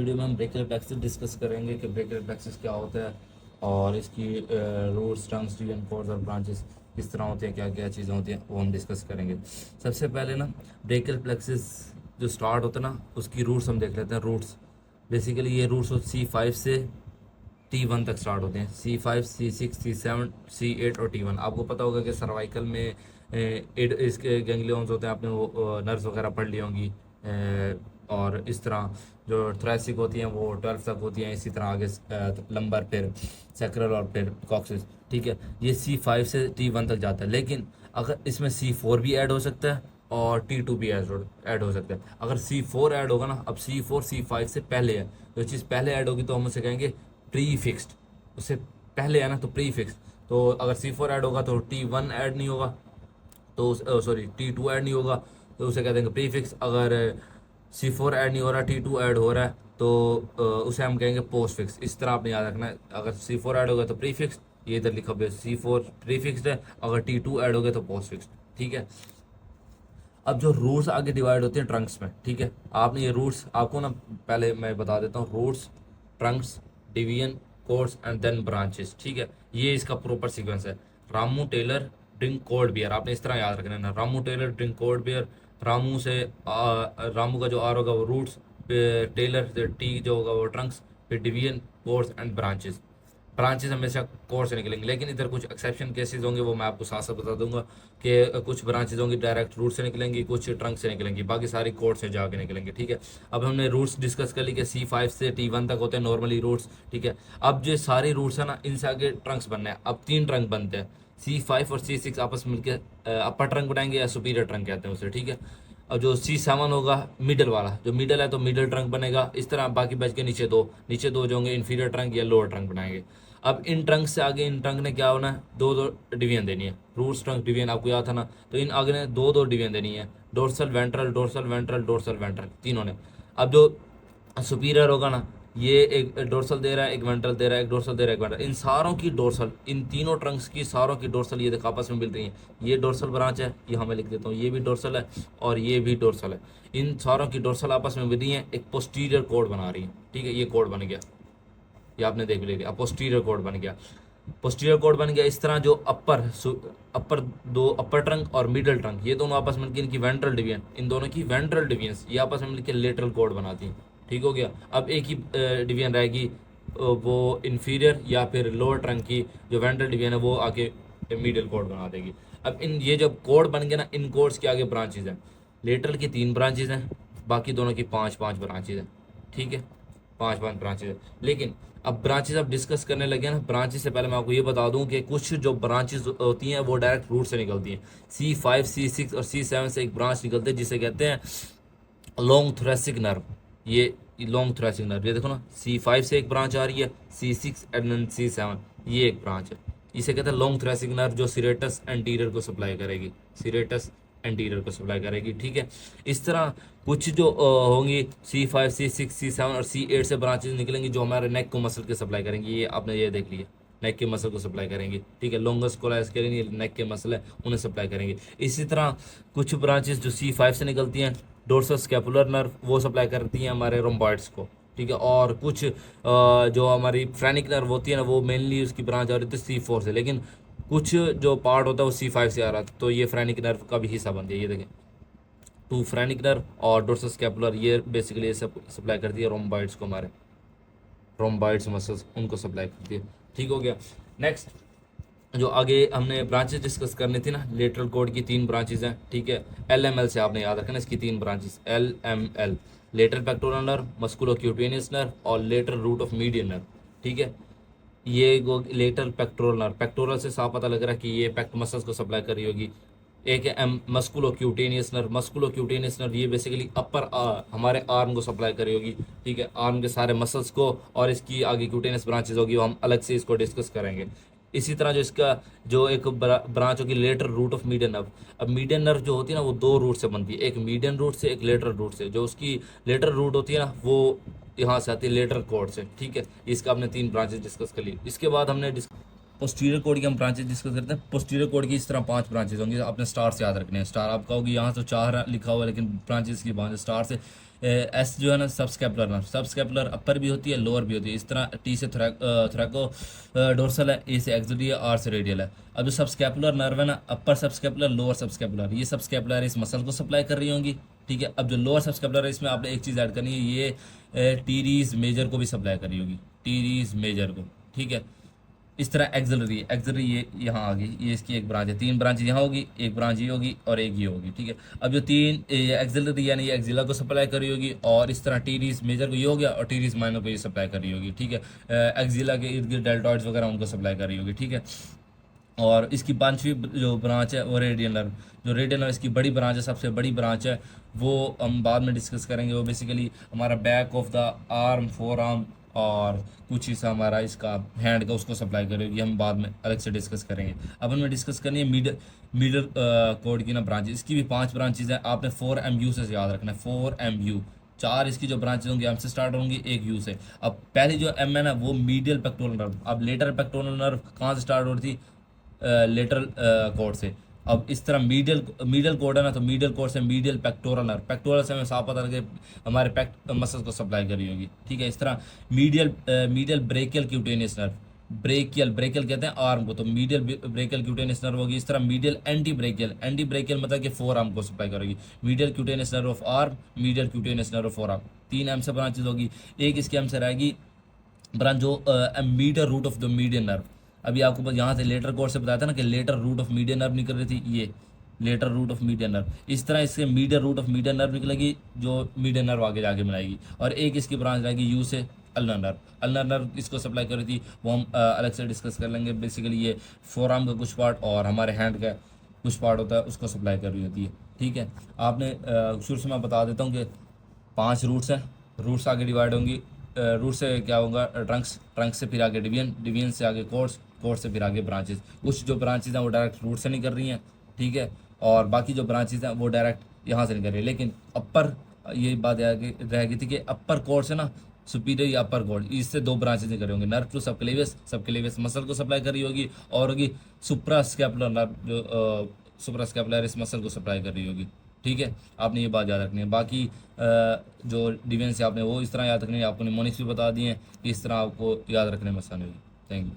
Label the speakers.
Speaker 1: Video में हम brachial plexus discuss करेंगे कि ब्रेकियल प्लेक्सिस क्या होता है और इसकी रूट्स, ट्रंक्स, डिवीजन, कोर्स और ब्रांचेस किस तरह होते हैं, क्या क्या चीज़ें होती हैं, वो हम डिस्कस करेंगे। सबसे पहले ना ब्रेकियल प्लेक्सिस जो स्टार्ट होता है ना, उसकी रूट्स हम देख लेते हैं। रूट्स बेसिकली ये रूट्स C5 से T1 तक स्टार्ट होते हैं। C5, C6, C7, C8 और T1। आपको पता होगा कि सर्वाइकल में इसके गैंग्लियंस होते हैं, आपने वो नर्व्स वगैरह पढ़ ली होंगी। और इस तरह जो थोरैसिक होती हैं वो 12 तक होती हैं, इसी तरह आगे लंबर, फिर सैक्रल और फिर कॉक्सिस। ठीक है, ये C5 से T1 तक जाता है, लेकिन अगर इसमें C4 भी ऐड हो सकता है और T2 भी ऐड हो सकता है। अगर C4 ऐड होगा ना, अब C4 C5 से पहले है, जो चीज़ पहले ऐड होगी तो हम उसे कहेंगे प्री फिक्स्ड। उससे पहले है ना तो प्री फिक्स। तो अगर C4 ऐड होगा तो T1 ऐड नहीं होगा, तो सॉरी T2 ऐड नहीं होगा, तो उसे कह देंगे प्री फिक्स। अगर C4 ऐड नहीं हो रहा, T2 ऐड हो रहा है, तो उसे हम कहेंगे पोस्ट फिक्स। इस तरह आपने याद रखना है, अगर C4 ऐड होगा तो प्री फिक्स, ये इधर लिखा हुआ है C4 प्री फिक्स्ड है, अगर T2 ऐड हो गया तो पोस्ट फिक्स्ड। ठीक है, अब जो रूट्स आगे डिवाइड होते हैं ट्रंक्स में। ठीक है, आपने ये रूट्स आपको ना पहले मैं बता देता हूँ। Roots, trunks, division, cords and then branches. ठीक है, ये इसका प्रॉपर सीक्वेंस है। Ramu tailor drink cold beer, आपने इस तरह याद रखना है ना। Ramu tailor drink cold beer. Ramu से रामू का जो आर होगा वो रूट्स, टेलर से टी जो होगा वो ट्रंक्स, फिर division, cords and branches. Branches हमेशा कोर से निकलेंगे, लेकिन इधर कुछ एक्सेप्शन केसेस होंगे, वो मैं आपको साथ साथ बता दूंगा कि कुछ ब्रांचेस होंगी डायरेक्ट रूट से निकलेंगी, कुछ ट्रंक से निकलेंगी, बाकी सारी कोर से जाके निकलेंगे। ठीक है, अब हमने रूट्स डिस्कस कर ली कि C5 से T1 तक होते हैं नॉर्मली रूट्स। ठीक है, अब जो सारे रूट्स है ना, इनसे आगे ट्रंक्स बनने हैं। अब 3 ट्रंक बनते हैं, C5 और C6 आपस में मिलकर अपर ट्रंक बनाएंगे, या सुपीरियर ट्रंक कहते हैं उसे। ठीक है, अब जो C7 होगा मिडल वाला, जो मिडल है तो मिडल ट्रंक बनेगा। इस तरह बाकी बच के नीचे दो जो होंगे इन्फीरियर ट्रंक या लोअर ट्रंक बनाएंगे। अब इन ट्रंक से आगे इन ट्रंक ने क्या होना है, दो दो डिवीजन देनी है। रूट्स, ट्रंक, डिवीजन आपको याद था ना, तो इन आगे ने दो दो डिवीजन देनी है। Dorsal ventral, dorsal ventral, dorsal ventral, तीनों ने। अब जो सुपीरियर होगा ना, ये एक डोर्सल दे रहा है, एक वेंट्रल दे रहा है, एक डोर्सल दे रहा है, एक वेंट्रल। इन सारों की डोर्सल, इन तीनों ट्रंक्स की सारों की डोर्सल ये देखो आपस में मिल रही है। ये डोर्सल ब्रांच है, यहाँ मैं लिख देता हूँ, ये भी डोर्सल है और ये भी डोर्सल है। इन सारों की डोर्सल आपस में मिल रही है, एक पोस्टीरियर कोड बना रही है। ठीक है, ये कोड बन गया, ये आपने देख लिया, पोस्टीरियर कोड बन गया। पोस्टीरियर कोड बन गया। इस तरह जो अपर दो अपर ट्रंक और मिडल ट्रंक, ये दोनों आपस में मिलकर इनकी वेंट्रल डिवीजन, इन दोनों की वेंट्रल डिवीजन ये आपस में मिलकर लेटरल कोड बनाती हैं। ठीक हो गया, अब एक ही डिवीजन रहेगी, वो इन्फीरियर या फिर लोअर ट्रंक की जो वेंट्रल डिवीजन है वो आके मिडल कोड बना देगी। अब इन ये जब कोड बन गया ना, इन कोड्स के आगे ब्रांचेज हैं। लेटरल की 3 ब्रांचेज हैं, बाकी दोनों की 5-5 ब्रांचेज हैं। ठीक है, 5-5 ब्रांचेज है। लेकिन अब ब्रांचेस अब डिस्कस करने लगे ना, ब्रांचेस से पहले मैं आपको ये बता दूं कि कुछ जो ब्रांचेस होती हैं वो डायरेक्ट रूट से निकलती हैं। C5, C6 और C7 से एक ब्रांच निकलते हैं जिसे कहते हैं लॉन्ग थोरैसिक नर्व। ये लॉन्ग थोरैसिक नर्व, ये देखो ना, C5 से एक ब्रांच आ रही है, C6 एंड C7 ये एक ब्रांच है। इसे कहते हैं लॉन्ग थोरैसिक नर्व, जो सीरेटस एंटीरियर को सप्लाई करेगी, सीरेटस एंटीरियर को सप्लाई करेगी। ठीक है, इस तरह कुछ जो होंगी C5, C6, C7 और C8 से ब्रांचेस निकलेंगी जो हमारे नेक को मसल के सप्लाई करेंगी। ये आपने ये देख लिया, नेक के मसल को सप्लाई करेंगी। ठीक है, लॉन्गस कोलाइस के लिए नेक के मसल है, उन्हें सप्लाई करेंगे। इसी तरह कुछ ब्रांचेस जो C5 से निकलती हैं, डोर्सल स्कैपुलर नर्व, वो सप्लाई करती हैं हमारे रोम्बॉइड्स को। ठीक है, और कुछ जो हमारी फ्रेनिक नर्व होती है ना, वो मेनली उसकी ब्रांच आ रही थी C4 से, लेकिन कुछ जो पार्ट होता है वो C5 से आ रहा था, तो ये फ्रेनिक नर्व का भी हिस्सा बनती है। ये देखें, 2 फ्रेनिक नर्व और डोर्सल स्कैपुलर, ये बेसिकली ये सब सप्लाई करती है रोम्बॉइड्स को, हमारे रोम्बॉइड्स मसल्स उनको सप्लाई करती है। ठीक हो गया। नेक्स्ट जो आगे हमने ब्रांचेस डिस्कस करनी थी ना, लेटरल कोड की 3 ब्रांचेस हैं। ठीक है, LML से आपने याद रखना इसकी 3 branches, LML, lateral pectoral nerve, musculocutaneous nerve और lateral root of median nerve. ठीक है, ये लेटरल पेक्टोरल नर्व, पेक्टोरल से साफ पता लग रहा है कि ये पेक्ट मसल्स को सप्लाई कर रही होगी। एक है मस्कुलोक्यूटेनियस नर्व, मस्कुलोक्यूटेनियस नर्व ये बेसिकली अपर हमारे आर्म को सप्लाई कर रही होगी। ठीक है, आर्म के सारे मसल्स को, और इसकी आगे क्यूटेनियस ब्रांचेस होगी, वो हम अलग से इसको डिस्कस करेंगे। इसी तरह जो इसका जो एक ब्रांच होगी lateral root of median nerve. अब मीडियन नर्व जो होती है ना, वो 2 रूट से बनती है, एक मीडियन रूट से, एक लेटरल रूट से। जो उसकी लेटरल रूट होती है ना, वो यहाँ से आती है लेटरल कॉर्ड से। ठीक है, इसका हमने 3 ब्रांचेस डिस्कस कर ली। इसके बाद हमने पोस्टीरियर कोड की हम ब्रांचेज डिस्कस करते हैं। पोस्टीरियर कोड की इस तरह 5 ब्रांचेज होंगी, आपने स्टार से याद रखने हैं। स्टार आप कहोगे यहाँ तो 4 लिखा हुआ है, लेकिन ब्रांचेज की 5 स्टार से। एस जो है ना सबस्केपुलर नर्व, सबस्केपुलर अपर भी होती है, लोअर भी होती है। इस तरह टी से थ्रैको डोर्सल है, ए से एक्सिलरी है, आर से रेडियल है। अब जो सबस्केपुलर नर्व है ना, अपर सबस्केपुलर, लोअर सबस्केपुलर, ये सबस्केपुलर इस मसल को सप्लाई कर रही होंगी, ठीक है। अब जो लोअर सबस्केपुलर है, इसमें आपने एक चीज़ ऐड करनी है, ये टीरीज मेजर को भी सप्लाई कर रही होगी, टीरीज मेजर को, ठीक है। इस तरह एक्सिलरी, एक्सिलरी ये यहाँ आ गई, ये इसकी एक ब्रांच है। 3 ब्रांच यहाँ होगी, एक ब्रांच ये होगी और एक ये होगी, ठीक है। अब जो 3 एक्सिलरी यानी ये एक्सिला को सप्लाई कर रही होगी, और इस तरह टीरीज मेजर को ये हो गया, और टीरीज माइनर को ये सप्लाई कर रही होगी, ठीक है। एक्सिला के इर्द गिर्द डेल्टॉइड्स वगैरह उनको सप्लाई कर रही होगी, ठीक है। और इसकी 5वीं जो ब्रांच है वो रेडियल नर्व, जो रेडियल नर्व इसकी बड़ी ब्रांच है, सबसे बड़ी ब्रांच है, वो हम बाद में डिस्कस करेंगे। वो बेसिकली हमारा back of the arm, four arm और कुछ हिस्सा हमारा इसका हैंड का, उसको सप्लाई करेगी, हम बाद में अलग से डिस्कस करेंगे। अब हमें डिस्कस करनी है मिडल कोड की ना ब्रांच, इसकी भी 5 ब्रांचेज हैं। आपने 4MU से याद रखना है, 4MU। 4 इसकी जो ब्रांचेज होंगी एम से स्टार्ट होंगी, एक यू से। अब पहली जो एम है ना वो मीडियल पेक्टोरल नर्व। अब लेटरल पेक्टोरल नर्व कहाँ से स्टार्ट हो रही थी? लेटरल कोड से। अब इस तरह मीडियल कोड है ना, तो मीडियल कोड से मीडियल पेक्टोरल नर्व, पेक्टोरल से हमें साफ पता लगे हमारे मसल्स को सप्लाई करी होगी, ठीक है। इस तरह medial brachial cutaneous nerve, brachial कहते हैं आर्म को, तो मीडियल ब्रेकियल क्यूटेनियस नर्व होगी। इस तरह मीडियल एंटी ब्रेकियल मतलब कि फोर आर्म को सप्लाई करेगी। Medial cutaneous nerve of arm, medial cutaneous nerve of forearm. 3 M से ब्रांचेज होगी। एक इसके एम से रहेगी ब्रांच जो medial root of the median nerve. अभी आपको बस यहाँ से लेटर कोड से बताया था ना कि lateral root of median nerve निकल रही थी, ये lateral root of median nerve. इस तरह इससे medial root of median nerve निकलेगी, जो मीडियन नर्व आगे जाके बनाएगी। और एक इसकी ब्रांच रहेगी यू से अल्नर नर्व। अल्नर नर्व इसको सप्लाई कर रही थी, वो हम अलग से डिस्कस कर लेंगे। बेसिकली ये फोर आर्म का कुछ पार्ट और हमारे हैंड का कुछ पार्ट होता है, उसको सप्लाई कर रही होती है, ठीक है। आपने शुरू से मैं बता देता हूँ कि 5 रूट्स हैं, रूट्स आगे डिवाइड होंगी। रूट से क्या होगा? ट्रंक से फिर आगे डिवीजन से आगे कोर्स से फिर आगे ब्रांचेस। कुछ जो ब्रांचेज हैं वो डायरेक्ट रूट से नहीं कर रही हैं, ठीक है, और बाकी जो ब्रांचेज हैं वो डायरेक्ट यहाँ से नहीं कर रही है। लेकिन अपर, ये बात रह गई थी कि अपर कोर्स है ना, सुपीरियर या अपर कोर्स, इससे 2 ब्रांचेज नहीं कर रही होंगी। नर्व टू सबक्लेवियस मसल को सप्लाई कर रही होगी, और होगी सुप्रास्कैपुलर नर्व, जो सुप्रास्कैपुलर इस मसल को सप्लाई कर रही होगी, ठीक है। आपने ये बात याद रखनी है। बाकी जो डिफेंस है आपने वो इस तरह याद रखनी है। आपको निमोनिक्स भी बता दिए हैं कि इस तरह आपको याद रखने में आसानी होगी। Thank you.